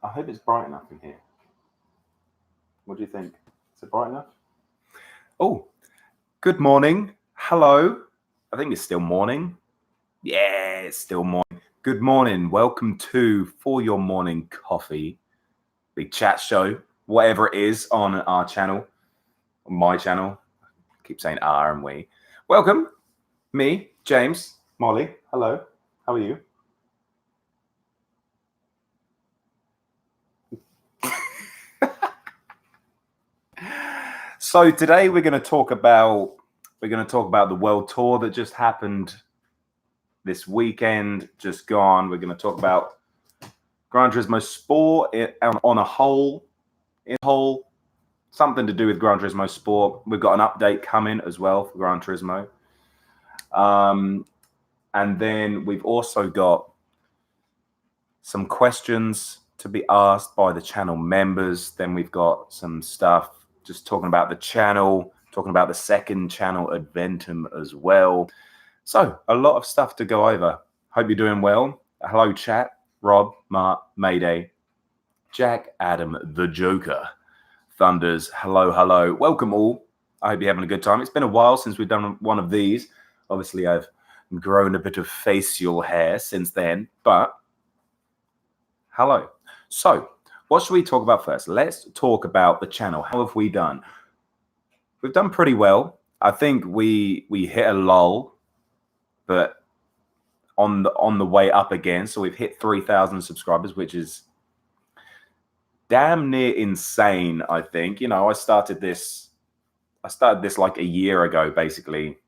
I hope it's bright enough in here. What do you think? Is it bright enough? Oh, good morning. Hello. I think it's still morning. Yeah, it's still morning. Good morning. Welcome to For Your Morning Coffee, the chat show, whatever it is on our channel, my channel. I keep saying our and we. Welcome. Me, James, Molly. Hello. How are you? So today we're going to talk about the world tour that just happened this weekend, just gone. We're going to talk about Gran Turismo Sport on a whole, something to do with Gran Turismo Sport. We've got an update coming as well for Gran Turismo. And then we've also got some questions to be asked by the channel members. Then we've got some stuff just talking about the channel, talking about the second channel Adventum as well. So a lot of stuff to go over. Hope you're doing well. Hello, chat. Rob, Mark, Mayday, Jack, Adam, the Joker, Thunders. Hello, hello. Welcome all. I hope you're having a good time. It's been a while since we've done one of these. Obviously, I've grown a bit of facial hair since then, but hello. So what should we talk about first? Let's talk about the channel. How have we done? We've done pretty well. I think we hit a lull, but on the way up again. So we've hit 3,000 subscribers, which is damn near insane, I think. You know, I started this like a year ago, basically.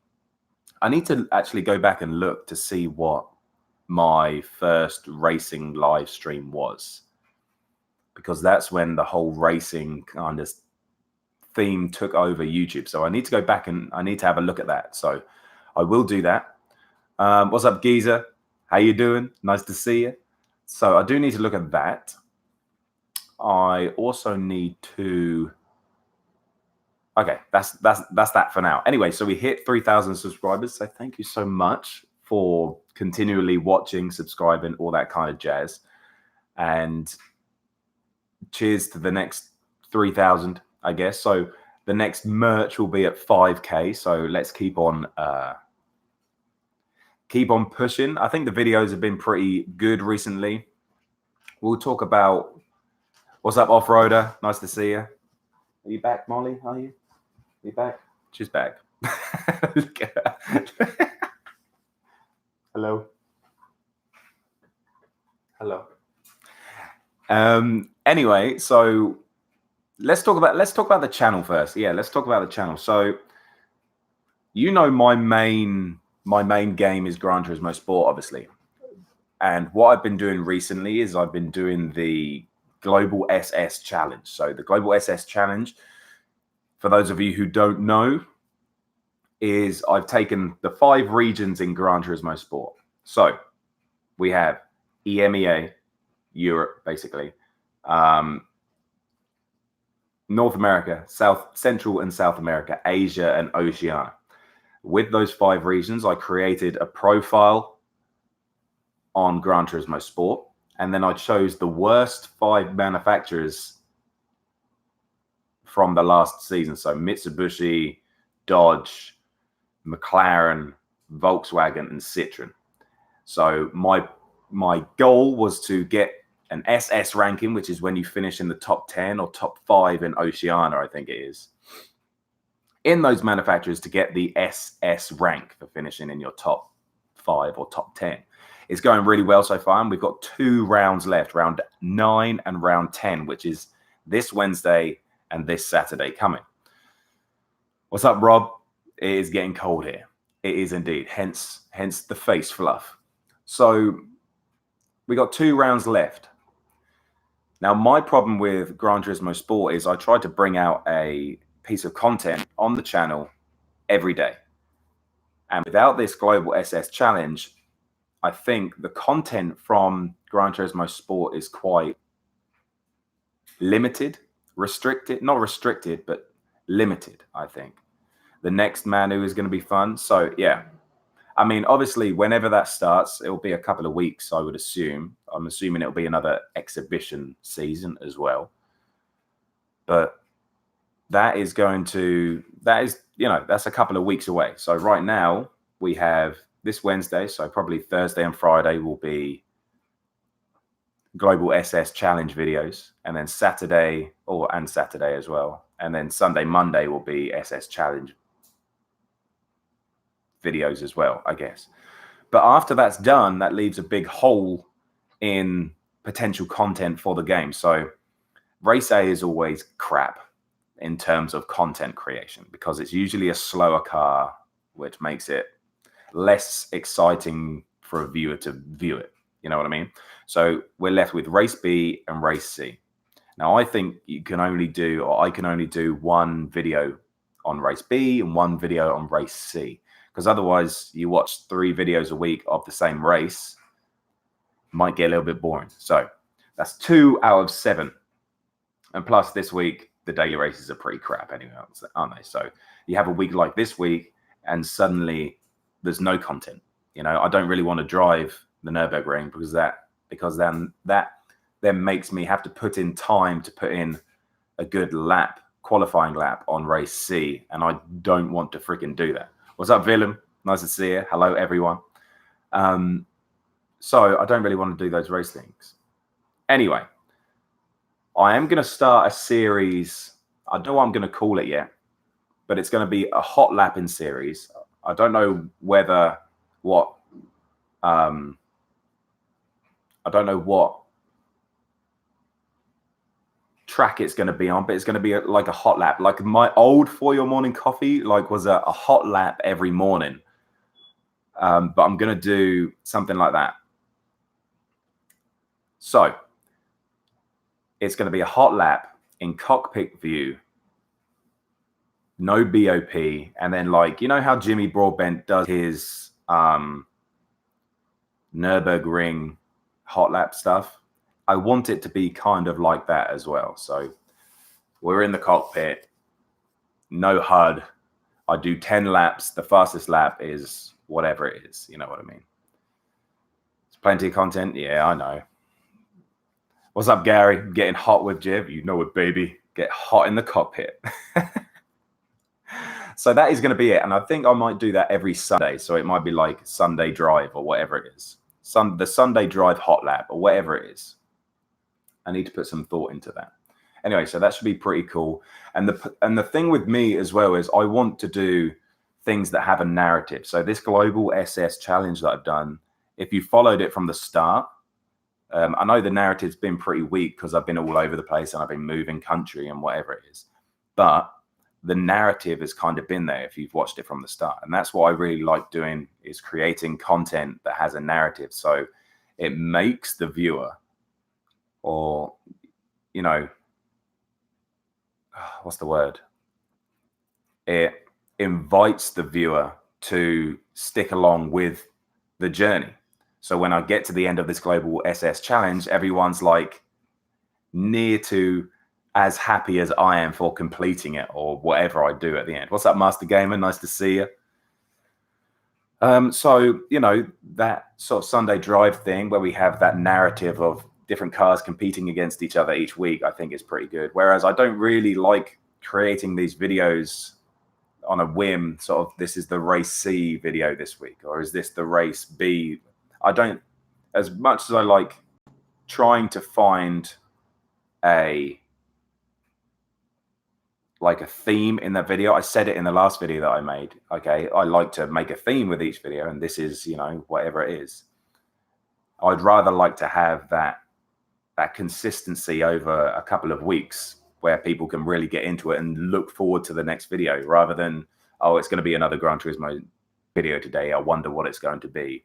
I need to actually go back and look to see what my first racing live stream was, because that's when the whole racing kind of theme took over YouTube. So I need to go back and I need to have a look at that. So I will do that. What's up, Geezer? How you doing? Nice to see you. So I do need to look at that. I also need to. Okay, that's that for now. Anyway, so we hit 3,000 subscribers. So thank you so much for continually watching, subscribing, all that kind of jazz. And cheers to the next 3,000, I guess. So the next merch will be at 5K. So let's keep on pushing. I think the videos have been pretty good recently. We'll talk about what's up, off-roader. Nice to see you. Are you back, Molly? Are you? Are you back? She's back. Look at her. Hello. Hello. Anyway, so let's talk about the channel first. Yeah, let's talk about the channel. So, you know, my main game is Gran Turismo Sport, obviously. And what I've been doing recently is I've been doing the Global SS Challenge. So the Global SS Challenge, for those of you who don't know, is I've taken the 5 regions in Gran Turismo Sport. So we have EMEA, Europe, basically, North America, Central and South America, Asia, and Oceania. With those 5 regions, I created a profile on Gran Turismo Sport, and then I chose the worst 5 manufacturers from the last season. So Mitsubishi, Dodge, McLaren, Volkswagen, and Citroen. So my goal was to get an SS ranking, which is when you finish in the top 10 or top 5 in Oceania, I think it is, in those manufacturers, to get the SS rank for finishing in your top 5 or top 10. It's going really well so far, and we've got 2 rounds left, round 9 and round 10, which is this Wednesday and this Saturday coming. What's up, Rob? It is getting cold here. It is indeed, hence the face fluff. So we got 2 rounds left. Now, my problem with Gran Turismo Sport is I tried to bring out a piece of content on the channel every day. And without this Global SS Challenge, I think the content from Gran Turismo Sport is quite limited, restricted, not restricted, but limited, I think. The next Manu is going to be fun. So, yeah. I mean, obviously, whenever that starts, it'll be a couple of weeks, I would assume. I'm assuming it'll be another exhibition season as well. But that is, you know, that's a couple of weeks away. So right now we have this Wednesday, so probably Thursday and Friday will be Global SS Challenge videos, and then Saturday as well, and then Sunday, Monday will be SS Challenge videos as well, I guess. But after that's done, that leaves a big hole in potential content for the game. So Race A is always crap in terms of content creation because it's usually a slower car, which makes it less exciting for a viewer to view it. You know what I mean? So we're left with Race B and Race C. Now, I think I can only do one video on Race B and one video on Race C, because otherwise you watch 3 videos a week of the same race, might get a little bit boring. So that's 2 out of 7. And plus this week, the daily races are pretty crap anyway, aren't they? So you have a week like this week and suddenly there's no content. You know, I don't really want to drive the Nürburgring because then that makes me have to put in time to put in a good qualifying lap on Race C, and I don't want to freaking do that. What's up, Willem? Nice to see you. Hello, everyone. So I don't really want to do those race things. Anyway, I am going to start a series. I don't know what I'm going to call it yet, but it's going to be a hot lapping series. I don't know I don't know what track it's going to be on, but it's going to be like a hot lap. Like my old For Your Morning Coffee was a hot lap every morning. But I'm going to do something like that. So it's going to be a hot lap in cockpit view, no BOP, and then like, you know how Jimmy Broadbent does his Nürburgring hot lap stuff? I want it to be kind of like that as well. So we're in the cockpit, no HUD. I do 10 laps. The fastest lap is whatever it is. You know what I mean? It's plenty of content. Yeah, I know. What's up, Gary? Getting hot with Jiv. You know it, baby. Get hot in the cockpit. So that is going to be it. And I think I might do that every Sunday. So it might be like Sunday Drive or whatever it is. The Sunday Drive hot lap or whatever it is. I need to put some thought into that. Anyway, so that should be pretty cool. And the thing with me as well is I want to do things that have a narrative. So this Global SS Challenge that I've done, if you followed it from the start, I know the narrative's been pretty weak because I've been all over the place and I've been moving country and whatever it is. But the narrative has kind of been there if you've watched it from the start. And that's what I really like doing, is creating content that has a narrative. So it makes the viewer, or, you know, what's the word? It invites the viewer to stick along with the journey. So when I get to the end of this Global SS Challenge, everyone's like near to as happy as I am for completing it or whatever I do at the end. What's up, Master Gamer? Nice to see you. So, you know, that sort of Sunday Drive thing where we have that narrative of different cars competing against each other each week, I think is pretty good. Whereas I don't really like creating these videos on a whim, sort of, this is the Race C video this week, or is this the Race B? I don't, as much as I like trying to find a theme in that video. I said it in the last video that I made. Okay, I like to make a theme with each video, and this is, you know, whatever it is. I'd rather like to have that consistency over a couple of weeks where people can really get into it and look forward to the next video, rather than, oh, it's going to be another Gran Turismo video today. I wonder what it's going to be.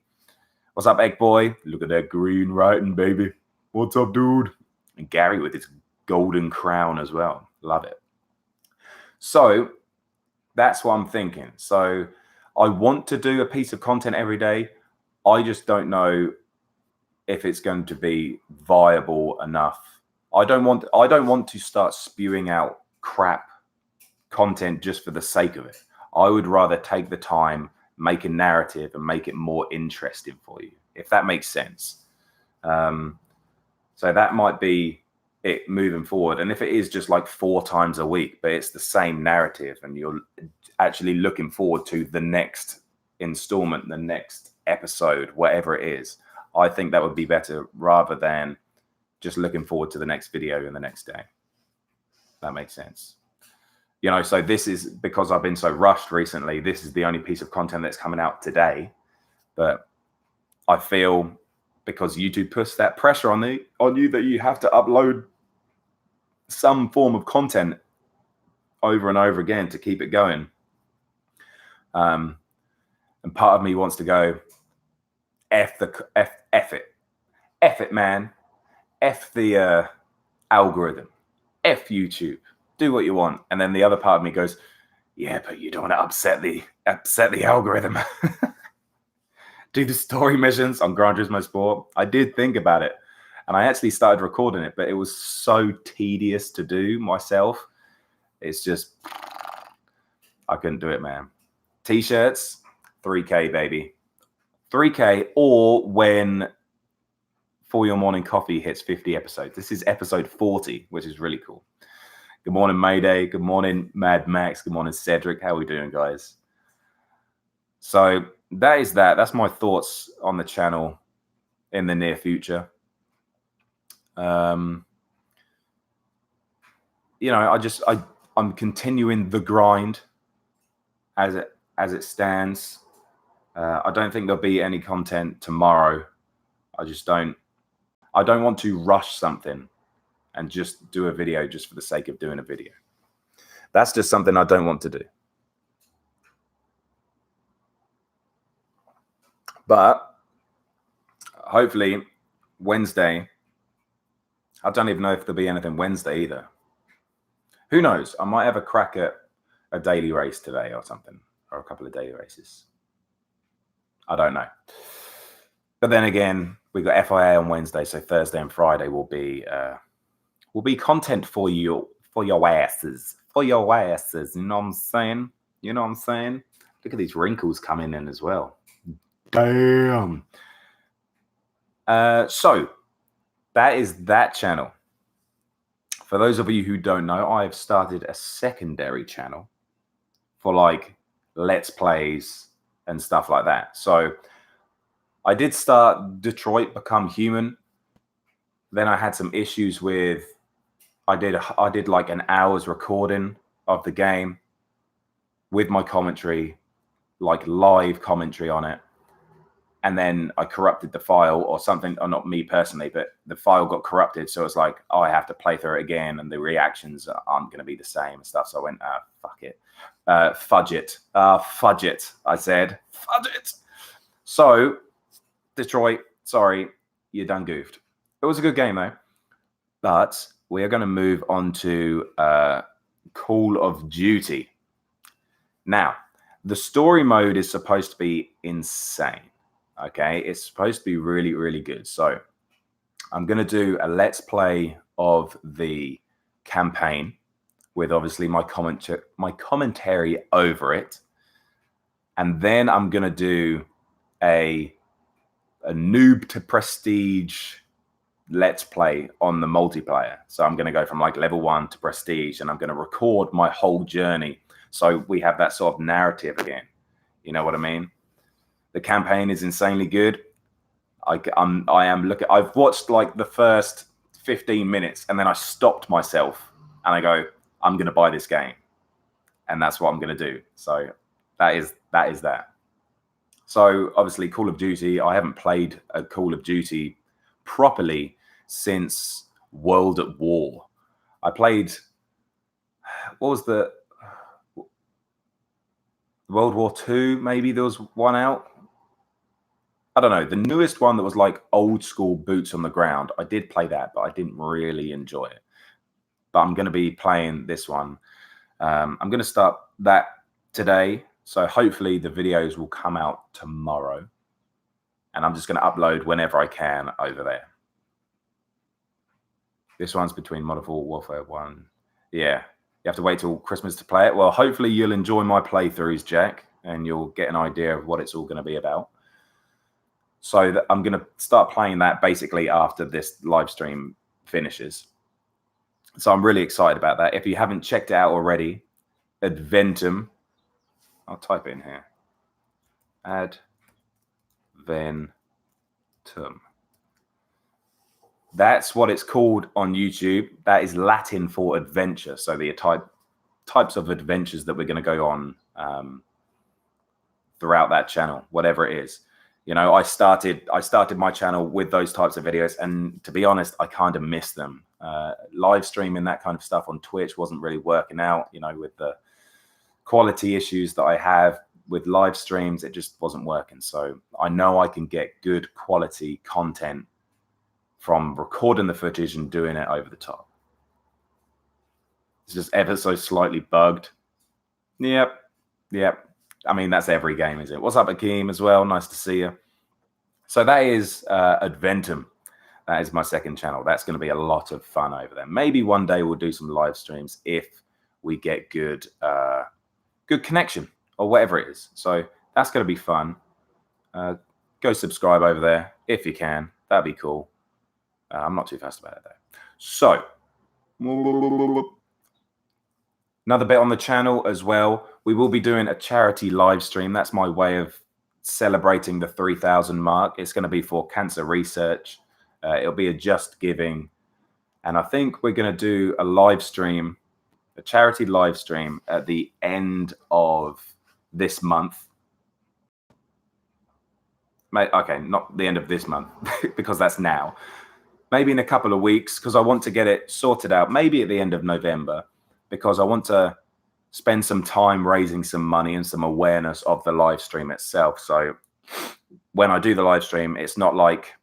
What's up, Egg Boy? Look at that green writing, baby. What's up, dude? And Gary with his golden crown as well. Love it. So that's what I'm thinking. So I want to do a piece of content every day. I just don't know if it's going to be viable enough. I don't want to start spewing out crap content just for the sake of it. I would rather take the time, make a narrative, and make it more interesting for you, if that makes sense. So that might be it moving forward. And if it is just like 4 times a week, but it's the same narrative and you're actually looking forward to the next installment, the next episode, whatever it is, I think that would be better rather than just looking forward to the next video in the next day. That makes sense. You know, so this is because I've been so rushed recently. This is the only piece of content that's coming out today. But I feel because YouTube puts that pressure on you that you have to upload some form of content over and over again to keep it going. And part of me wants to go, F it, man. F the algorithm. F YouTube. Do what you want. And then the other part of me goes, yeah, but you don't want to upset the algorithm. Do the story missions on Gran Turismo Sport. I did think about it. And I actually started recording it, but it was so tedious to do myself. It's just, I couldn't do it, man. T-shirts, 3K, baby. 3K, or when For Your Morning Coffee hits 50 episodes. This is episode 40, which is really cool. Good morning, Mayday. Good morning, Mad Max. Good morning, Cedric. How are we doing, guys? So that is that. That's my thoughts on the channel in the near future. You know, I'm continuing the grind as it stands. I don't think there'll be any content tomorrow. I don't want to rush something and just do a video just for the sake of doing a video. That's just something I don't want to do. But hopefully Wednesday, I don't even know if there'll be anything Wednesday either. Who knows? I might have a crack at a daily race today or something, or a couple of daily races. I don't know. But then again, we got FIA on Wednesday, so Thursday and Friday will be content for your asses. For your asses. You know what I'm saying? You know what I'm saying? Look at these wrinkles coming in as well. Damn. So that is that channel. For those of you who don't know, I've started a secondary channel for like Let's Plays and stuff like that. So I did start Detroit Become Human. Then I had some issues with, I did like an hour's recording of the game with my commentary, like live commentary on it. And then I corrupted the file or something, or not me personally, but the file got corrupted. So it's like, oh, I have to play through it again and the reactions aren't going to be the same and stuff. So I went, fuck it. Fudge it. Fudge it. I said, fudge it. So Detroit, sorry, you done goofed. It was a good game though. But we are going to move on to Call of Duty. Now, the story mode is supposed to be insane. Okay, it's supposed to be really, really good. So I'm going to do a let's play of the campaign with obviously my commentary over it. And then I'm going to do a noob to prestige let's play on the multiplayer. So I'm going to go from like level 1 to prestige and I'm going to record my whole journey. So we have that sort of narrative again. You know what I mean? The campaign is insanely good. I've watched like the first 15 minutes and then I stopped myself and I go, I'm going to buy this game. And that's what I'm going to do. So that is that. So obviously Call of Duty, I haven't played a Call of Duty properly since World at War. I played, what was the World War II? Maybe there was one out. I don't know. The newest one that was like old school boots on the ground. I did play that, but I didn't really enjoy it. But I'm going to be playing this one. I'm going to start that today. So hopefully the videos will come out tomorrow. And I'm just going to upload whenever I can over there. This one's between Modern Warfare 1. Yeah. You have to wait till Christmas to play it. Well, hopefully you'll enjoy my playthroughs, Jack. And you'll get an idea of what it's all going to be about. So I'm going to start playing that basically after this live stream finishes. So I'm really excited about that. If you haven't checked it out already, Adventum. I'll type it in here. Adventum. That's what it's called on YouTube. That is Latin for adventure. So the types of adventures that we're going to go on throughout that channel, whatever it is. You know, I started my channel with those types of videos, and to be honest, I kind of miss them. Live streaming that kind of stuff on Twitch wasn't really working out, you know, with the quality issues that I have with live streams. It just wasn't working. So I know I can get good quality content from recording the footage and doing it over the top. It's just ever so slightly bugged. Yep. I mean, that's every game, is it? What's up, Akeem, as well? Nice to see you. So that is Adventum. That is my second channel. That's going to be a lot of fun over there. Maybe one day we'll do some live streams if we get good connection or whatever it is. So that's going to be fun. Go subscribe over there if you can. That'd be cool. I'm not too fast about it, though. So another bit on the channel as well. We will be doing a charity live stream. That's my way of celebrating the 3,000 mark. It's going to be for cancer research. It'll be a Just Giving. And I think we're going to do a live stream, a charity live stream at the end of this month. Okay, not the end of this month, because that's now. Maybe in a couple of weeks, because I want to get it sorted out. Maybe at the end of November, because I want to spend some time raising some money and some awareness of the live stream itself. So when I do the live stream, it's not like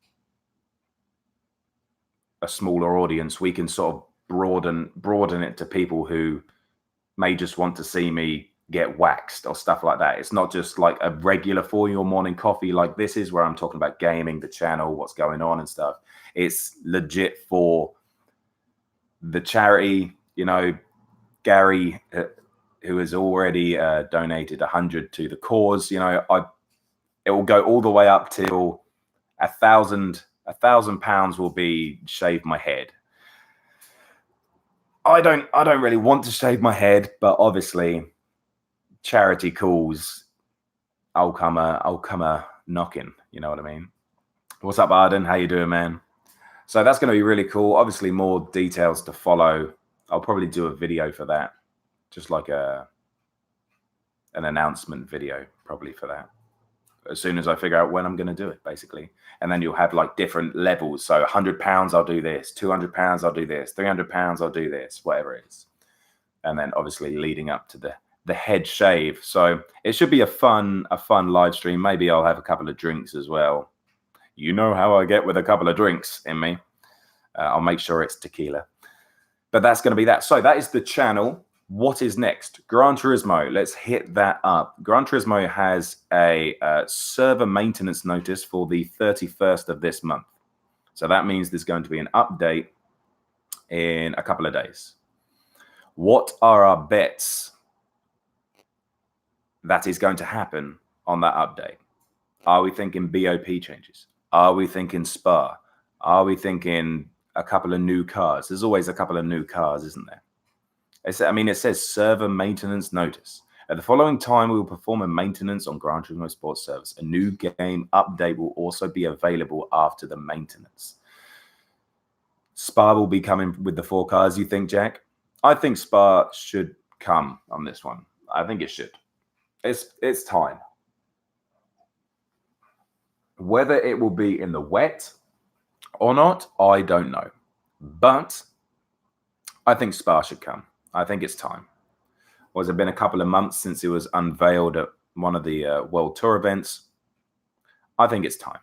a smaller audience. We can sort of broaden it to people who may just want to see me get waxed or stuff like that. It's not just like a regular for your morning coffee like this is, where I'm talking about gaming, the channel, what's going on and stuff. It's legit for the charity. You know, Gary, who has already donated 100 to the cause, you know, it will go all the way up till £1,000 will be shave my head. I don't really want to shave my head, but obviously charity calls, I'll come a knocking, you know what I mean? What's up, Arden? How you doing, man? So that's going to be really cool. Obviously more details to follow. I'll probably do a video for that, just like an announcement video probably for that, as soon as I figure out when I'm going to do it, basically. And then you'll have like different levels. So £100, I'll do this. £200, I'll do this. £300, I'll do this. Whatever it is. And then obviously leading up to the head shave. So it should be a fun live stream. Maybe I'll have a couple of drinks as well. You know how I get with a couple of drinks in me. I'll make sure it's tequila. But that's going to be that. So that is the channel. What is next? Gran Turismo. Let's hit that up. Gran Turismo has a server maintenance notice for the 31st of this month. So that means there's going to be an update in a couple of days. What are our bets that is going to happen on that update? Are we thinking BOP changes? Are we thinking Spa? Are we thinking a couple of new cars? There's always a couple of new cars, isn't there? It says server maintenance notice. At the following time, we will perform a maintenance on Gran Turismo Sports service. A new game update will also be available after the maintenance. Spa will be coming with the 4 cars, you think, Jack? I think Spa should come on this one. I think it should. It's time. Whether it will be in the wet or not, I don't know. But I think Spa should come. I think it's time. Well, it's been a couple of months since it was unveiled at one of the World Tour events. I think it's time.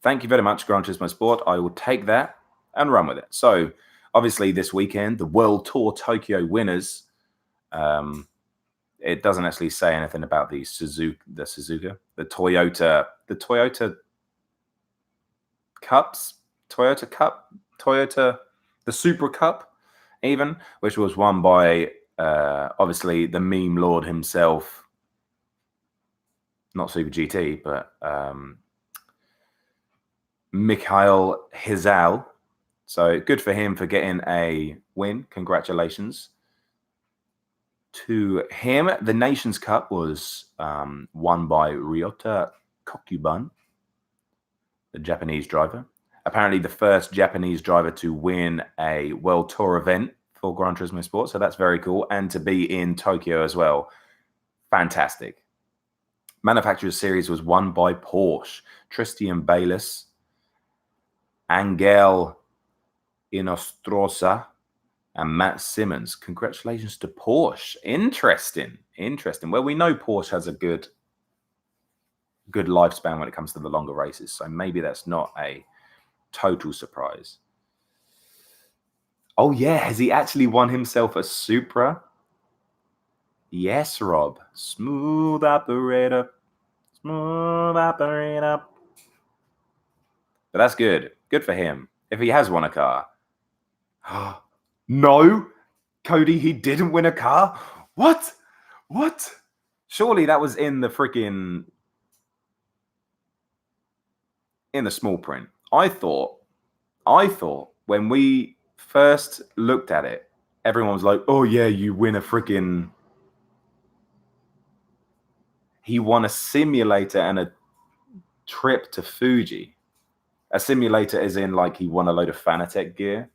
Thank you very much, Gran Turismo Sport. I will take that and run with it. So, obviously, this weekend, the World Tour Tokyo winners. It doesn't actually say anything about the Toyota Cups, the Super Cup, even, which was won by obviously the meme lord himself, not SuperGT, but Mikhail Hizal. So good for him for getting a win. Congratulations to him. The Nations Cup was won by Ryota Kokuban, the Japanese driver. Apparently the first Japanese driver to win a World Tour event for Gran Turismo Sport. So that's very cool. And to be in Tokyo as well. Fantastic. Manufacturers Series was won by Porsche. Tristan Bayliss, Angel Inostroza, and Matt Simmons. Congratulations to Porsche. Interesting. Well, we know Porsche has a good lifespan when it comes to the longer races. So maybe that's not a total surprise. Oh, yeah. Has he actually won himself a Supra? Yes, Rob. Smooth operator. Smooth operator. But that's good. Good for him. If he has won a car. No, Cody, he didn't win a car. What? Surely that was in the freaking in the small print. I thought when we first looked at it, everyone was like, "Oh yeah, you win a freaking." He won a simulator and a trip to Fuji. A simulator is in like he won a load of Fanatec gear.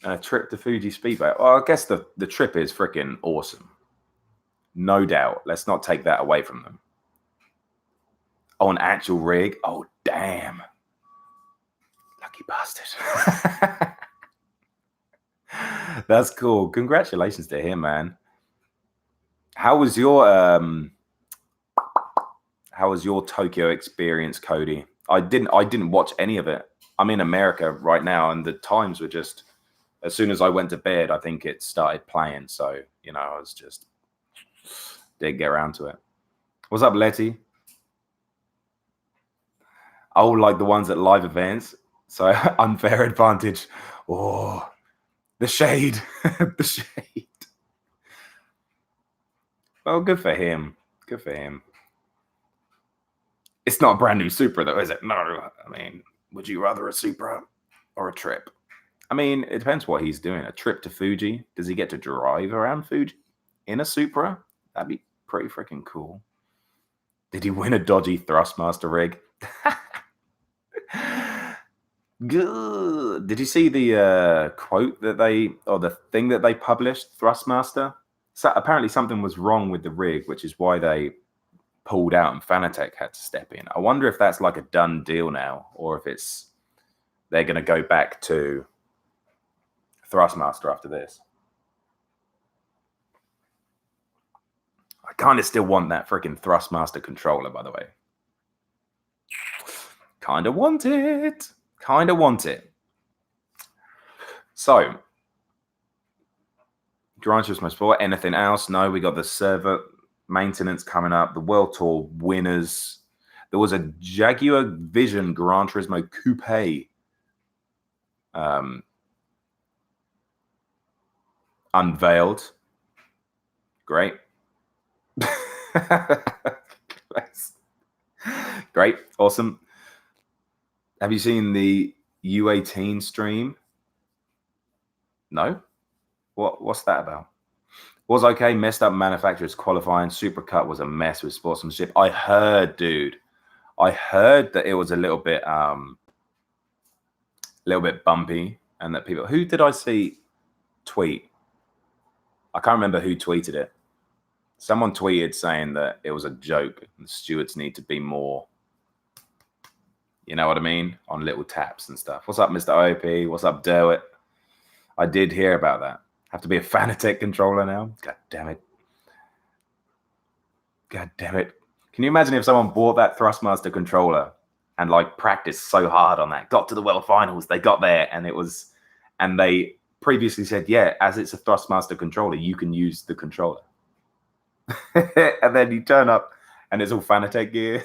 And a trip to Fuji Speedway. Well, I guess the trip is freaking awesome. No doubt. Let's not take that away from them. Oh, an actual rig? Oh, damn. Lucky bastard. That's cool. Congratulations to him, man. How was your Tokyo experience, Cody? I didn't watch any of it. I'm in America right now, and the times were just, as soon as I went to bed, I think it started playing. So, you know, I was just didn't get around to it. What's up, Letty? Oh, like the ones at live events. So unfair advantage. Oh, the shade. The shade. Well, good for him. Good for him. It's not a brand new Supra, though, is it? No. I mean, would you rather a Supra or a trip? I mean, it depends what he's doing. A trip to Fuji? Does he get to drive around Fuji in a Supra? That'd be pretty freaking cool. Did he win a dodgy Thrustmaster rig? Good. Did you see the quote that the thing that they published, Thrustmaster? So apparently something was wrong with the rig, which is why they pulled out and Fanatec had to step in. I wonder if that's like a done deal now, or if they're going to go back to Thrustmaster after this. I kind of still want that freaking Thrustmaster controller, by the way. Kind of want it. So, Gran Turismo Sport, anything else? No, we got the server maintenance coming up, the World Tour winners. There was a Jaguar Vision Gran Turismo Coupe unveiled. Great. Great. Awesome. Have you seen the U18 stream? No? What's that about? Was okay, messed up manufacturers qualifying. Supercut was a mess with sportsmanship. I heard, dude. I heard that it was a little bit bumpy, and that people. Who did I see tweet? I can't remember who tweeted it. Someone tweeted saying that it was a joke. And the stewards need to be more. You know what I mean? On little taps and stuff. What's up, Mr. OP? What's up, Derwit? I did hear about that. Have to be a Fanatec controller now? God damn it. God damn it. Can you imagine if someone bought that Thrustmaster controller and like practiced so hard on that, got to the World Finals, they got there, and they previously said, yeah, as it's a Thrustmaster controller, you can use the controller. And then you turn up and it's all Fanatec gear.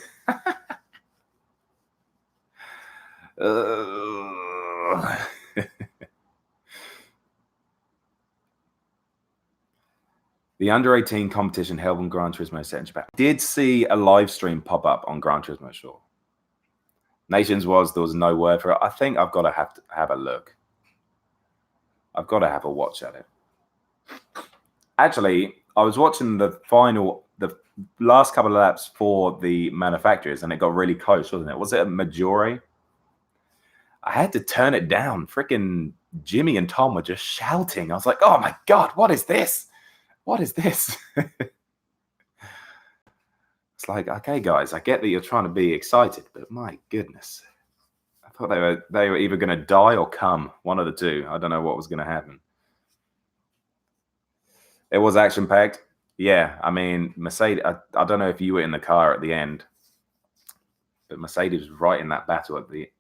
The under-18 competition held on Gran Turismo set in Japan. Did see a live stream pop up on Gran Turismo Shore. Nations there was no word for it. I think I've got to have a look. I've got to have a watch at it. Actually, I was watching the last couple of laps for the manufacturers, and it got really close, wasn't it? Was it a Maggiore? I had to turn it down. Freaking Jimmy and Tom were just shouting. I was like, oh my God, what is this? What is this? It's like, okay, guys, I get that you're trying to be excited, but my goodness. I thought they were either going to die or come. One of the two. I don't know what was going to happen. It was action-packed. Yeah, I mean, Mercedes, I don't know if you were in the car at the end, but Mercedes was right in that battle at the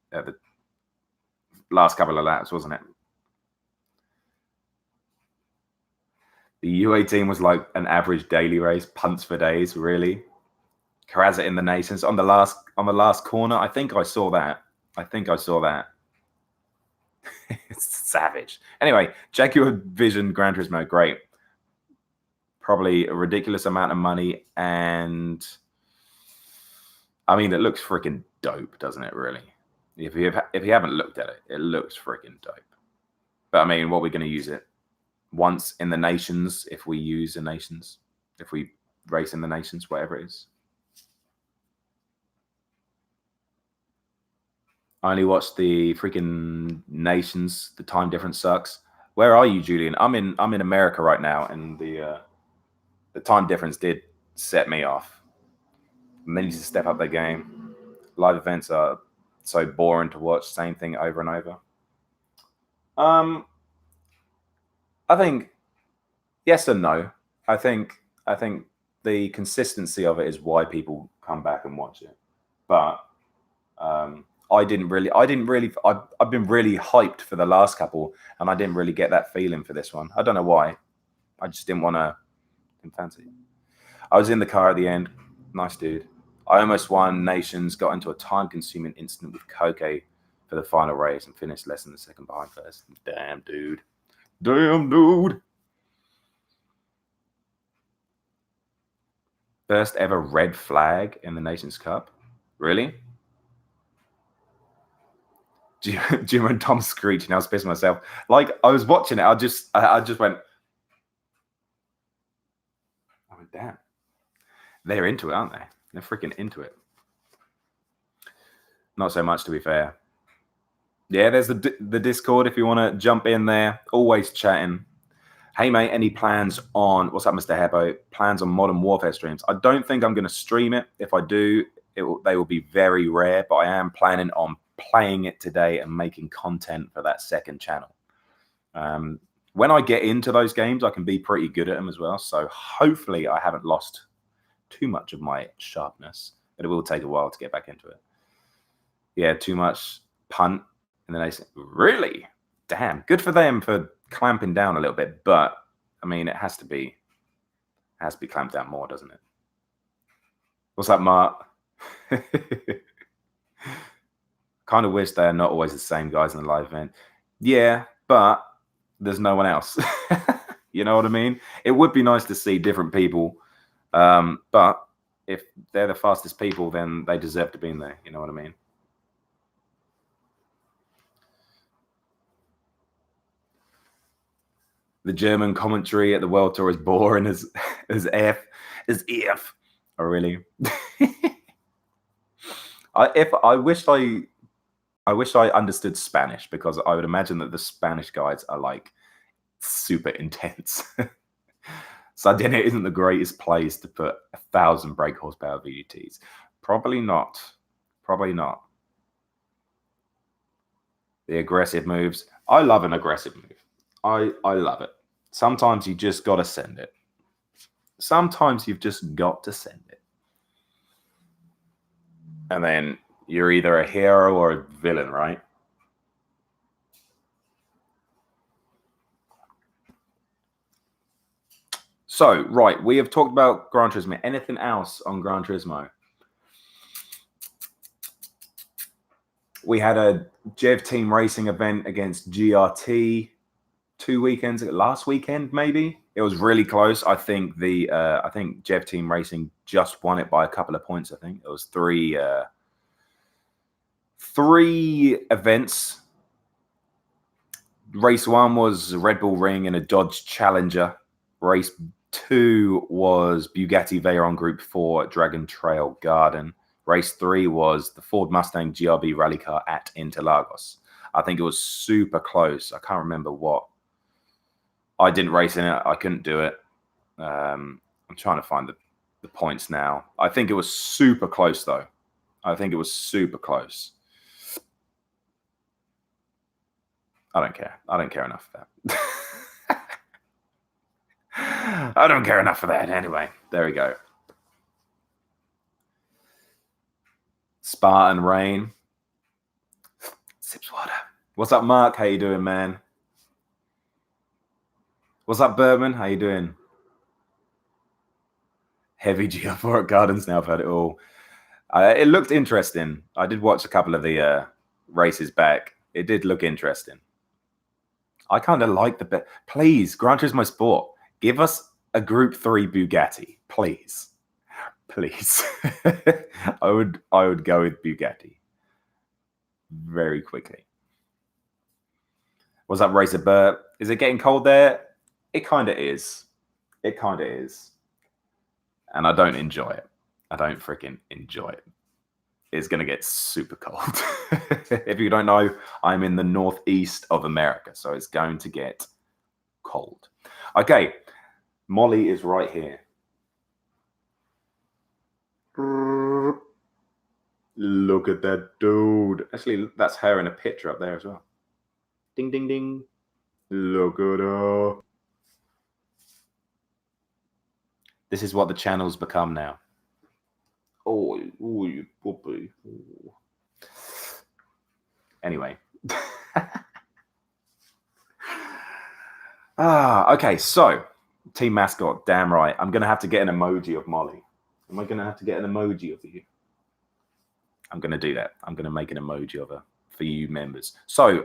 last couple of laps, wasn't it? The U18 was like an average daily race, punts for days, really. Carrazza in the Nations on the last corner. I think I saw that. It's savage. Anyway, Jaguar Vision Gran Turismo, great. Probably a ridiculous amount of money, and I mean, it looks freaking dope, doesn't it? Really, if you haven't looked at it, it looks freaking dope. But I mean, what are we going to use it once in the Nations? If we use the Nations, if we race in the Nations, whatever it is. I only watched the freaking Nations. The time difference sucks. Where are you, Julian? I'm in America right now, and the time difference did set me off. And they need to step up their game. Live events are so boring to watch. Same thing over and over. I think yes and no. I think the consistency of it is why people come back and watch it. But I've been really hyped for the last couple, and I didn't really get that feeling for this one. I don't know why. I just didn't fancy. I was in the car at the end. Nice dude. I almost won Nations, got into a time-consuming incident with Koke for the final race and finished less than a second behind first. Damn, dude. Damn, dude. First ever red flag in the Nations Cup. Really? Jim and Tom screeching. I was pissing myself. Like, I was watching it. I just went, oh, damn. They're into it, aren't they? They're freaking into it. Not so much, to be fair. Yeah, there's the Discord if you want to jump in there. Always chatting. Hey, mate, any plans on... What's up, Mr. Hebo? Plans on Modern Warfare streams? I don't think I'm going to stream it. If I do, they will be very rare, but I am planning on playing it today and making content for that second channel. When I get into those games, I can be pretty good at them as well. So hopefully I haven't lost too much of my sharpness, but it will take a while to get back into it. Yeah, too much punt. And then they say, really? Damn, good for them for clamping down a little bit. But I mean, it has to be clamped down more, doesn't it? What's up, Mark? Kind of wish they're not always the same guys in the live event. Yeah, but there's no one else. You know what I mean? It would be nice to see different people. But if they're the fastest people, then they deserve to be in there. You know what I mean? The German commentary at the World Tour is boring as F. Oh, really? I wish I understood Spanish, because I would imagine that the Spanish guides are like super intense. Sardinia isn't the greatest place to put 1,000 brake horsepower VGTs. Probably not. Probably not. The aggressive moves. I love an aggressive move. I love it. Sometimes you just got to send it. Sometimes you've just got to send it. And then you're either a hero or a villain, right? So, right, we have talked about Gran Turismo. Anything else on Gran Turismo? We had a Jev Team Racing event against GRT 2 weekends, last weekend maybe. It was really close. I think Jev Team Racing just won it by a couple of points. I think it was 3 events. Race 1 was Red Bull Ring and a Dodge Challenger. Race 2 was Bugatti Veyron Group 4 Dragon Trail Garden. Race 3 was the Ford Mustang GRB rally car at Interlagos. I think it was super close. I can't remember what. I didn't race in it. I couldn't do it. I'm trying to find the points now. I think it was super close, though. I think it was super close. I don't care. I don't care enough for that. I don't care enough for that. Anyway, there we go. Spartan Rain. Sips water. What's up, Mark? How you doing, man? What's up, Berman? How you doing? Heavy geophoric gardens. Now I've heard it all. It looked interesting. I did watch a couple of the races back. It did look interesting. I kind of like the... Please, Gran Turismo Sport, give us a Group 3 Bugatti. Please. Please. I would go with Bugatti. Very quickly. What's up, Racer Burt? Is it getting cold there? It kind of is. It kind of is. And I don't enjoy it. I don't freaking enjoy it. It's going to get super cold. If you don't know, I'm in the northeast of America, so it's going to get cold. Okay, Molly is right here. Look at that dude. Actually, that's her in a picture up there as well. Ding, ding, ding. Look at her. This is what the channel's become now. Oh, you puppy. Oh. Anyway. Okay, so team mascot, damn right. I'm going to have to get an emoji of Molly. Am I going to have to get an emoji of you? I'm going to do that. I'm going to make an emoji of her for you members. So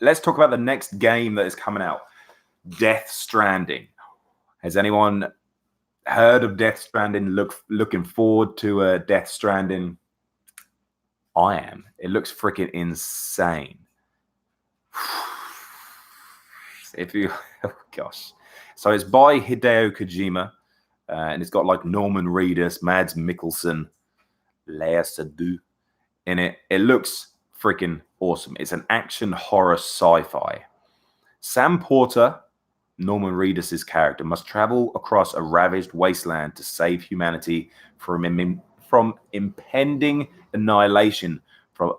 let's talk about the next game that is coming out. Death Stranding. Has anyone heard of Death Stranding? Looking forward to Death Stranding? I am. It looks freaking insane. If you, oh gosh. So it's by Hideo Kojima, and it's got like Norman Reedus, Mads Mikkelsen, Lea Seydoux in it. It looks freaking awesome. It's an action horror sci-fi. Sam Porter, Norman Reedus' character, must travel across a ravaged wasteland to save humanity from impending annihilation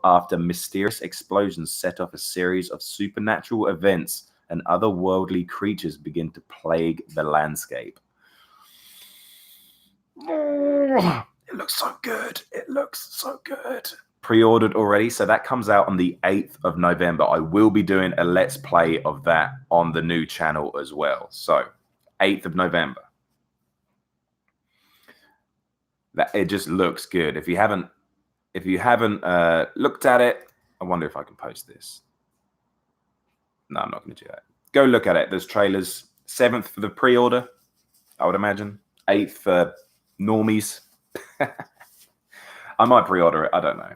after mysterious explosions set off a series of supernatural events and otherworldly creatures begin to plague the landscape. Oh, it looks so good. It looks so good. Pre-ordered already, so that comes out on the 8th of November. I will be doing a Let's Play of that on the new channel as well. So, 8th of November. That it just looks good. If you haven't looked at it, I wonder if I can post this. No, I'm not going to do that. Go look at it. There's trailers. 7th for the pre-order, I would imagine. 8th for normies. I might pre-order it. I don't know.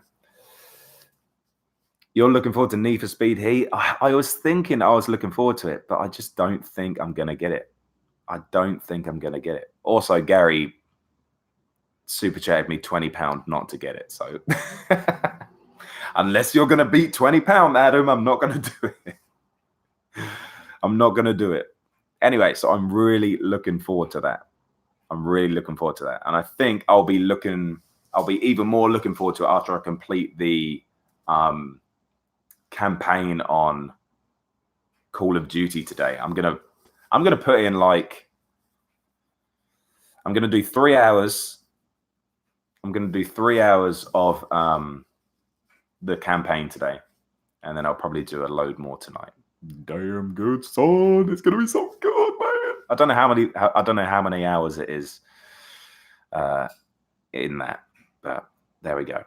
You're looking forward to Need for Speed Heat? I was thinking I was looking forward to it, but I just don't think I'm going to get it. I don't think I'm going to get it. Also, Gary super chatted me £20 not to get it. So unless you're going to beat £20, Adam, I'm not going to do it. I'm not going to do it. Anyway, so I'm really looking forward to that. I'm really looking forward to that. And I think I'll be even more looking forward to it after I complete the campaign on Call of Duty today. I'm gonna put in like, I'm gonna do 3 hours. I'm gonna do 3 hours of the campaign today, and then I'll probably do a load more tonight. Damn good, son. It's gonna be so good, man. I don't know how many hours it is in that, but there we go.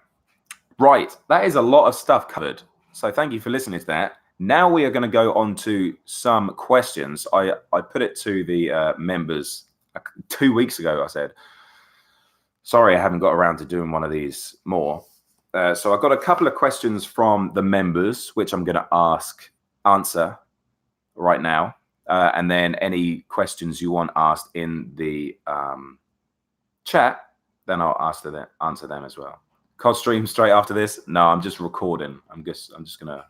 Right, that is a lot of stuff covered. So thank you for listening to that. Now we are going to go on to some questions. I put it to the members 2 weeks ago. I said, sorry, I haven't got around to doing one of these more. So I've got a couple of questions from the members, which I'm going to answer right now. And then any questions you want asked in the chat, then I'll answer them as well. COD stream straight after this? No, I'm just recording. I'm just going to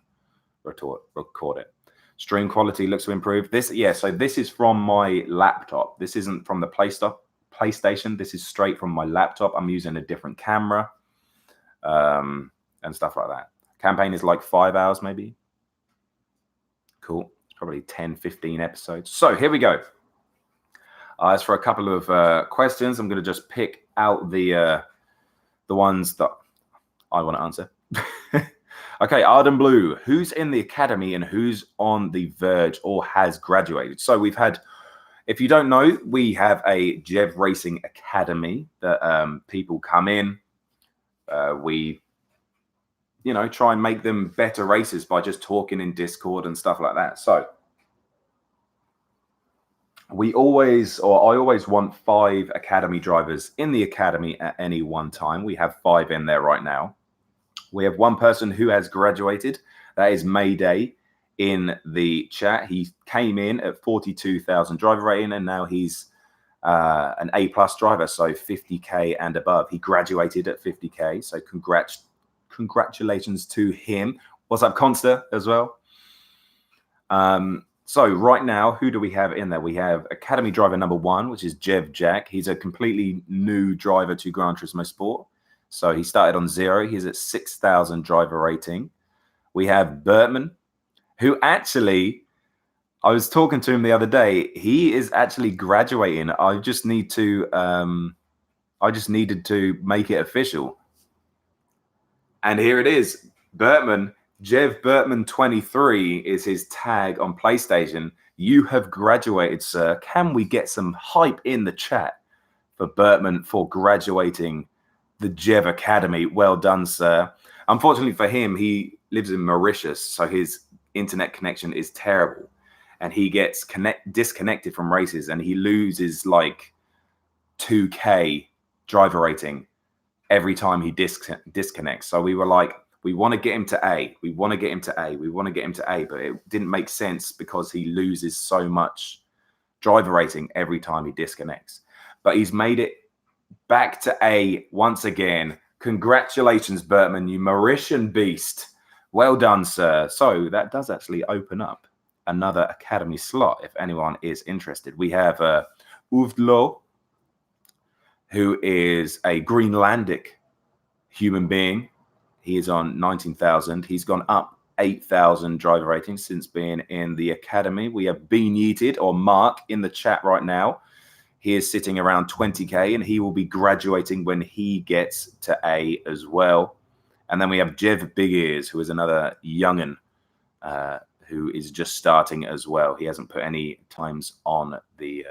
record it. Stream quality looks to improve. So this is from my laptop. This isn't from the PlayStation. This is straight from my laptop. I'm using a different camera and stuff like that. Campaign is like 5 hours maybe. Cool. It's probably 10, 15 episodes. So here we go. As for a couple of questions, I'm going to just pick out the ones that I want to answer. Okay, Arden Blue, who's in the academy and who's on the verge or has graduated? So we've had, if you don't know, we have a Jev Racing Academy that people come in. We, try and make them better racers by just talking in Discord and stuff like that. So I always want 5 academy drivers in the academy at any one time. We have 5 in there right now. We have one person who has graduated. That is Mayday in the chat. He came in at 42,000 driver rating, and now he's an A+ driver, so 50K and above. He graduated at 50K, so congratulations to him. What's up, Consta, as well? So right now, who do we have in there? We have Academy driver number 1, which is Jev Jack. He's a completely new driver to Gran Turismo Sport. So he started on 0. He's at 6,000 driver rating. We have Bertman, who actually, I was talking to him the other day. He is actually graduating. I just needed to make it official. And here it is. Bertman, Jev Bertman 23 is his tag on PlayStation. You have graduated, sir. Can we get some hype in the chat for Bertman for graduating the Jev Academy? Well done, sir. Unfortunately for him, he lives in Mauritius, so his internet connection is terrible. And he gets disconnected from races, and he loses like 2K driver rating every time he disconnects. So we were like, we want to get him to A. We want to get him to A. We want to get him to A. But it didn't make sense because he loses so much driver rating every time he disconnects. But he's made it back to A once again. Congratulations, Bertman, you Mauritian beast. Well done, sir. So that does actually open up another academy slot if anyone is interested. We have Uvdlo, who is a Greenlandic human being. He is on 19,000. He's gone up 8,000 driver rating since being in the academy. We have Bean Yeeted, or Mark, in the chat right now. He is sitting around 20K, and he will be graduating when he gets to A as well. And then we have Jev Big Ears, who is another young'un who is just starting as well. He hasn't put any times on the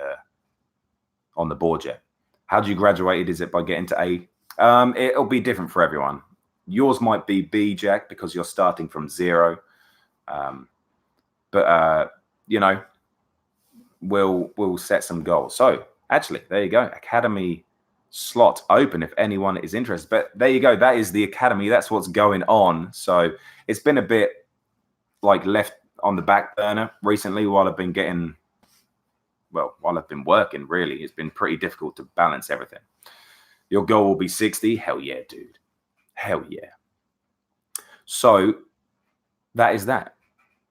board yet. How do you graduate? Is it by getting to A? It'll be different for everyone. Yours might be B, Jack, because you're starting from 0. We'll set some goals. So actually, there you go. Academy slot open if anyone is interested. But there you go. That is the academy. That's what's going on. So it's been a bit like left on the back burner recently while I've been working, really. It's been pretty difficult to balance everything. Your goal will be 60. Hell yeah, dude. Hell yeah. So that is that.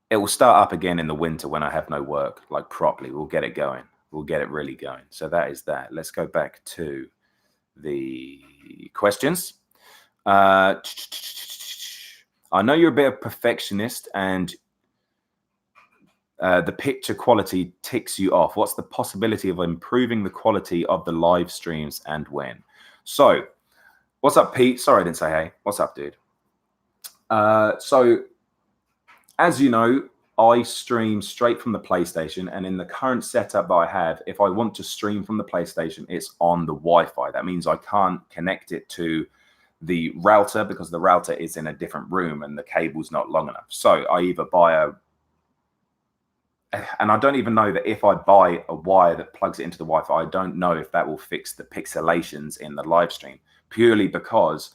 It will start up again in the winter when I have no work, like properly. We'll get it going. We'll get it really going. So that is that. Let's go back to the questions. I know you're a bit of a perfectionist and the picture quality ticks you off. What's the possibility of improving the quality of the live streams and when? So what's up, Pete? Sorry, I didn't say hey. What's up, dude? So as you know, I stream straight from the PlayStation, and in the current setup that I have, if I want to stream from the PlayStation, it's on the Wi-Fi. That means I can't connect it to the router because the router is in a different room and the cable's not long enough. So I either buy and I don't even know that if I buy a wire that plugs it into the Wi-Fi, I don't know if that will fix the pixelations in the live stream, purely because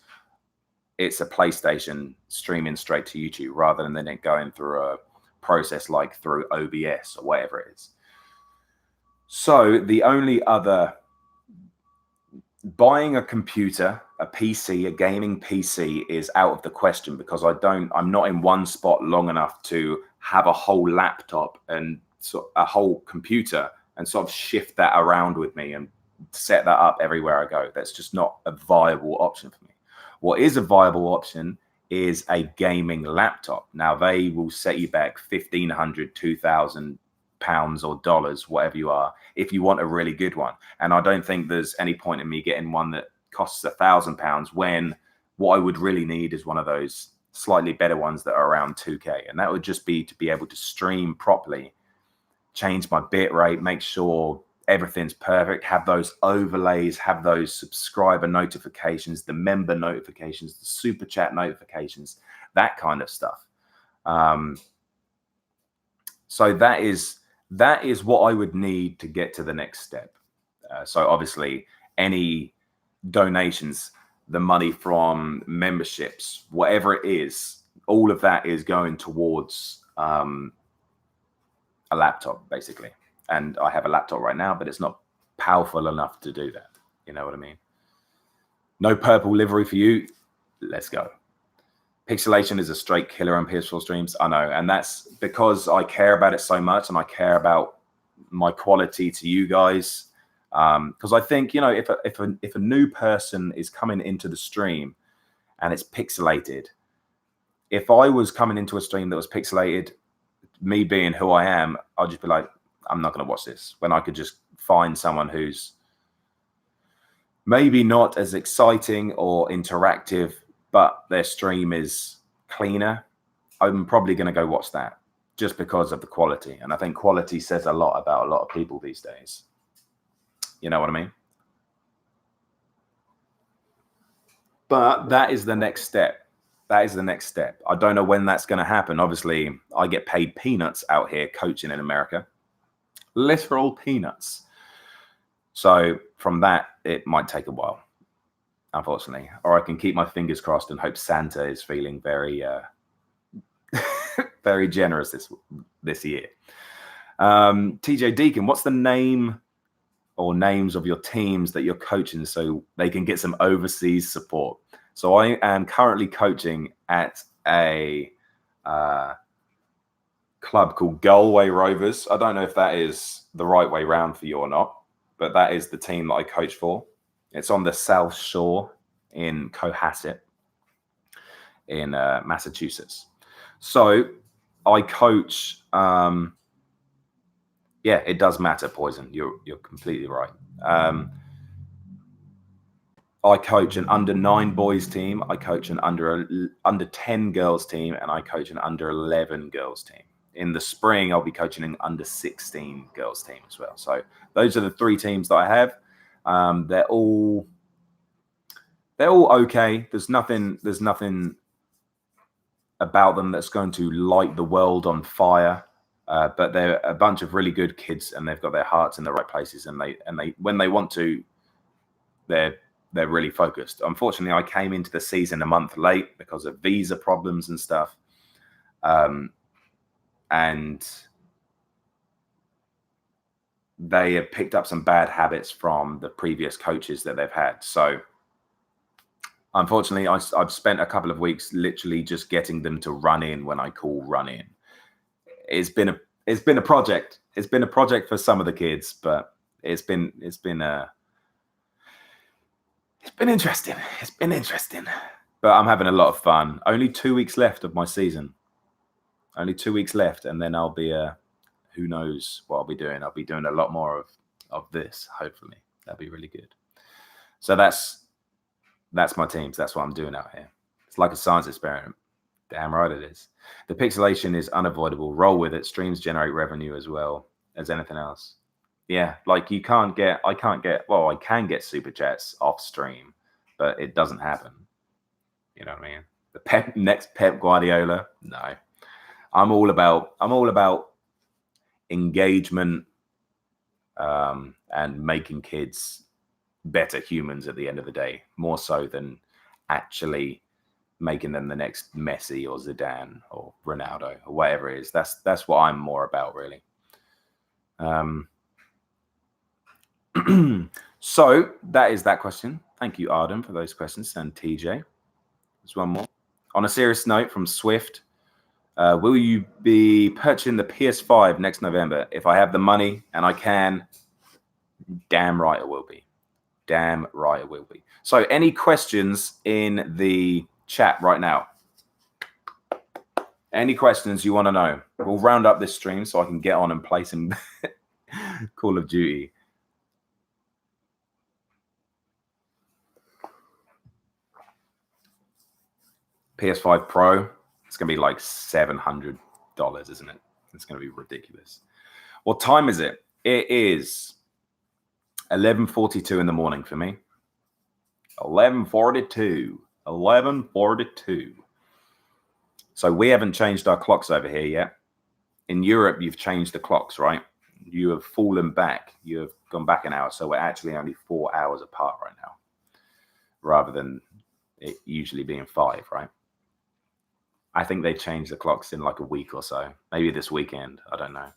it's a PlayStation streaming straight to YouTube rather than it going through a process like through OBS or whatever it is. So the only other, buying a computer, a PC, a gaming PC is out of the question, because I'm not in one spot long enough to have a whole laptop and a whole computer and sort of shift that around with me and set that up everywhere I go. That's just not a viable option for me. What is a viable option is a gaming laptop. Now, they will set you back $1,500, £2,000 or dollars, whatever you are, if you want a really good one. And I don't think there's any point in me getting one that costs £1,000 when what I would really need is one of those slightly better ones that are around 2K. And that would just be to be able to stream properly, change my bit rate, make sure everything's perfect, have those overlays, have those subscriber notifications, the member notifications, the super chat notifications, that kind of stuff. So that is what I would need to get to the next step. So obviously any donations, the money from memberships, whatever it is, all of that is going towards a laptop, basically. And I have a laptop right now, but it's not powerful enough to do that. You know what I mean? No purple livery for you. Let's go. Pixelation is a straight killer on PS4 streams. I know. And that's because I care about it so much, and I care about my quality to you guys. Because I think, you know, if a new person is coming into the stream and it's pixelated, if I was coming into a stream that was pixelated, me being who I am, I'd just be like, I'm not going to watch this, when I could just find someone who's maybe not as exciting or interactive, but their stream is cleaner. I'm probably going to go watch that just because of the quality. And I think quality says a lot about a lot of people these days. You know what I mean? But that is the next step. That is the next step. I don't know when that's going to happen. Obviously, I get paid peanuts out here coaching in America. Literal peanuts. So from that, it might take a while, unfortunately. Or I can keep my fingers crossed and hope Santa is feeling very, very generous this year. TJ Deacon, what's the name or names of your teams that you're coaching so they can get some overseas support? So I am currently coaching at a club called Galway Rovers. I don't know if that is the right way round for you or not, but that is the team that I coach for. It's on the South Shore in Cohasset in Massachusetts. So I coach. Yeah, it does matter, Poison. You're completely right. I coach an under-9 boys team. I coach an under 10 girls team, and I coach an under 11 girls team. In the spring, I'll be coaching an under 16 girls team as well. So those are the 3 teams that I have. They're all okay. There's nothing about them that's going to light the world on fire. But they're a bunch of really good kids, and they've got their hearts in the right places. And they when they want to, they're really focused. Unfortunately, I came into the season a month late because of visa problems and stuff. And they have picked up some bad habits from the previous coaches that they've had. So unfortunately, I've spent a couple of weeks literally just getting them to run in when I call run in. It's been a project. It's been a project for some of the kids, but it's been interesting. It's been interesting. But I'm having a lot of fun. Only 2 weeks left of my season. Only 2 weeks left, and then I'll be who knows what I'll be doing. I'll be doing a lot more of this, hopefully. That'll be really good. So that's my teams. That's what I'm doing out here. It's like a science experiment. Damn right it is. The pixelation is unavoidable. Roll with it. Streams generate revenue as well as anything else. Yeah, like I can get super chats off stream, but it doesn't happen. You know what I mean? The next Pep Guardiola, no. I'm all about engagement and making kids better humans at the end of the day, more so than actually making them the next Messi or Zidane or Ronaldo or whatever it is. That's what I'm more about, really. So that is that question. Thank you, Arden, for those questions. And TJ. There's one more. On a serious note from Swift, will you be purchasing the PS5 next November? If I have the money and I can, damn right it will be. Damn right it will be. So any questions in the chat right now? Any questions you want to know? We'll round up this stream so I can get on and play some Call of Duty. PS5 Pro, it's going to be like $700, isn't it? It's going to be ridiculous. What time is it? It is 11:42 in the morning for me. 11:42. 11:42. So we haven't changed our clocks over here yet. In Europe, you've changed the clocks, right? You have fallen back. You have gone back an hour. So we're actually only 4 hours apart right now, rather than it usually being 5, right? I think they changed the clocks in like a week or so. Maybe this weekend. I don't know.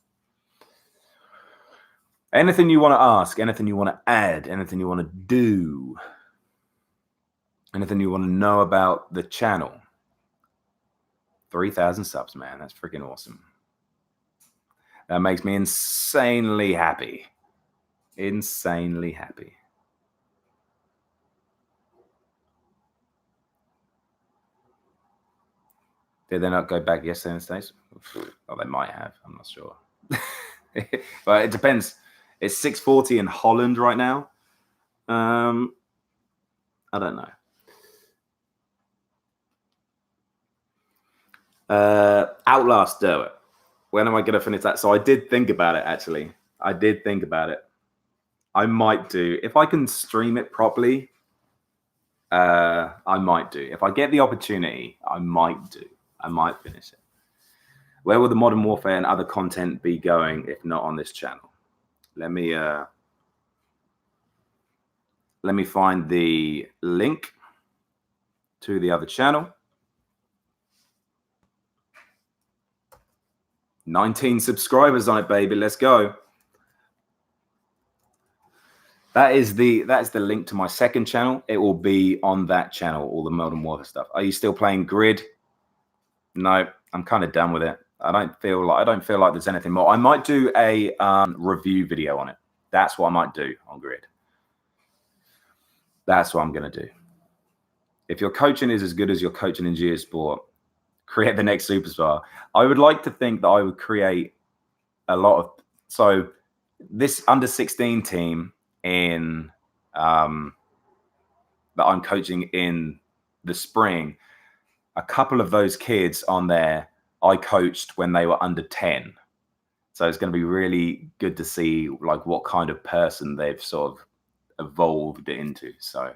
Anything you want to ask, anything you want to add, anything you want to do, anything you want to know about the channel. 3,000 subs, man. That's freaking awesome. That makes me insanely happy. Insanely happy. Did they not go back yesterday in the States? Well, they might have. I'm not sure. But it depends. It's 6:40 in Holland right now. I don't know. Outlast Derwit. When am I going to finish that? So I did think about it, actually. I did think about it. I might do. If I can stream it properly, I might do. If I get the opportunity, I might do. I might finish it. Where will the Modern Warfare and other content be going if not on this channel? Let me find the link to the other channel. 19 subscribers on it, baby. Let's go. That's the link to my second channel. It will be on that channel, all the Modern Warfare stuff. Are you still playing Grid? No, I'm kind of done with it. I don't feel like there's anything more. I might do a review video on it. That's what I might do on Grid. That's what I'm gonna do. If your coaching is as good as your coaching in Geosport, create the next superstar. I would like to think that I would create a lot of. So this under 16 team in that I'm coaching in the spring, a couple of those kids on there I coached when they were under 10. So it's going to be really good to see like what kind of person they've sort of evolved into. So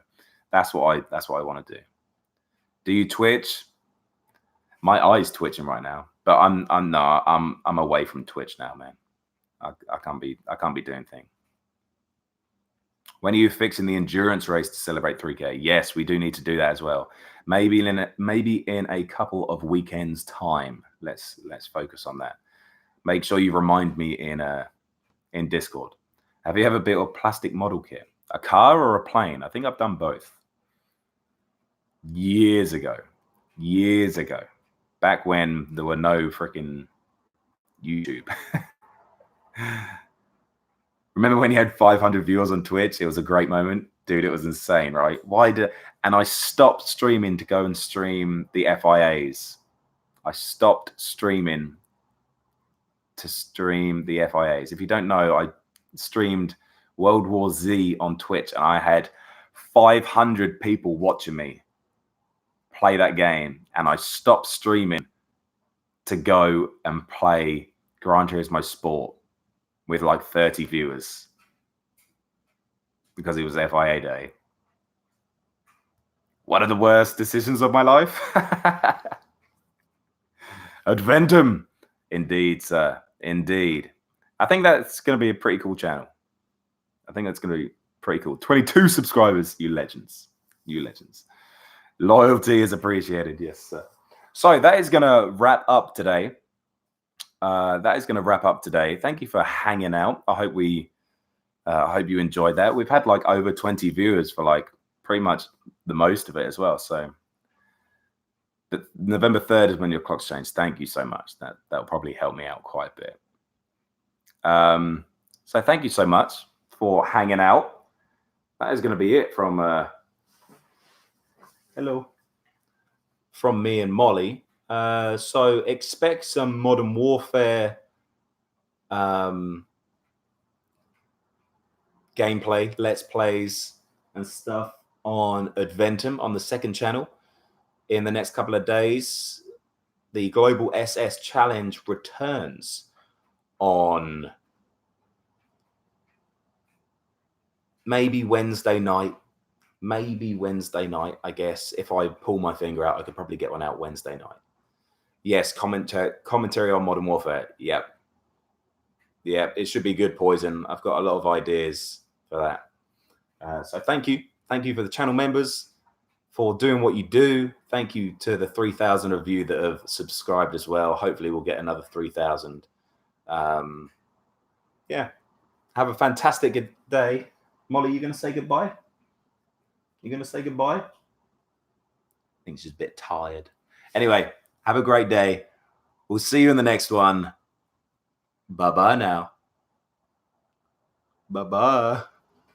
that's what I want to do. Do you Twitch? My eye's twitching right now, but I'm away from Twitch now, man. I can't be doing things. When are you fixing the endurance race to celebrate 3K? Yes, we do need to do that as well. Maybe in a couple of weekends' time. Let's focus on that. Make sure you remind me in Discord. Have you ever built a plastic model kit? A car or a plane? I think I've done both. Years ago. Back when there were no freaking YouTube. Remember when you had 500 viewers on Twitch? It was a great moment. Dude, it was insane, right? And I stopped streaming to go and stream the FIAs. I stopped streaming to stream the FIAs. If you don't know, I streamed World War Z on Twitch, and I had 500 people watching me play that game, and I stopped streaming to go and play Gran Turismo Sport with like 30 viewers because it was FIA day. One of the worst decisions of my life. Adventum. Indeed, sir. Indeed. I think that's going to be a pretty cool channel. I think that's going to be pretty cool. 22 subscribers. You legends. You legends. Loyalty is appreciated. Yes, sir. So that is going to wrap up today. Thank you for hanging out. I hope you enjoyed that. We've had like over 20 viewers for like pretty much the most of it as well. So, but November 3rd is when your clocks change. Thank you so much. That'll probably help me out quite a bit. So thank you so much for hanging out. That is going to be it from from me and Molly. So expect some Modern Warfare gameplay, let's plays and stuff on Adventum on the second channel in the next couple of days. The Global SS Challenge returns on maybe Wednesday night, I guess. If I pull my finger out, I could probably get one out Wednesday night. Yes, commentary on Modern Warfare. Yep. It should be good, Poison. I've got a lot of ideas for that. So thank you for the channel members for doing what you do. Thank you to the 3,000 of you that have subscribed as well. Hopefully we'll get another 3,000. Yeah, have a fantastic day. Molly, you going to say goodbye? You going to say goodbye? I think she's a bit tired. Anyway, have a great day. We'll see you in the next one. Bye-bye now. Bye-bye.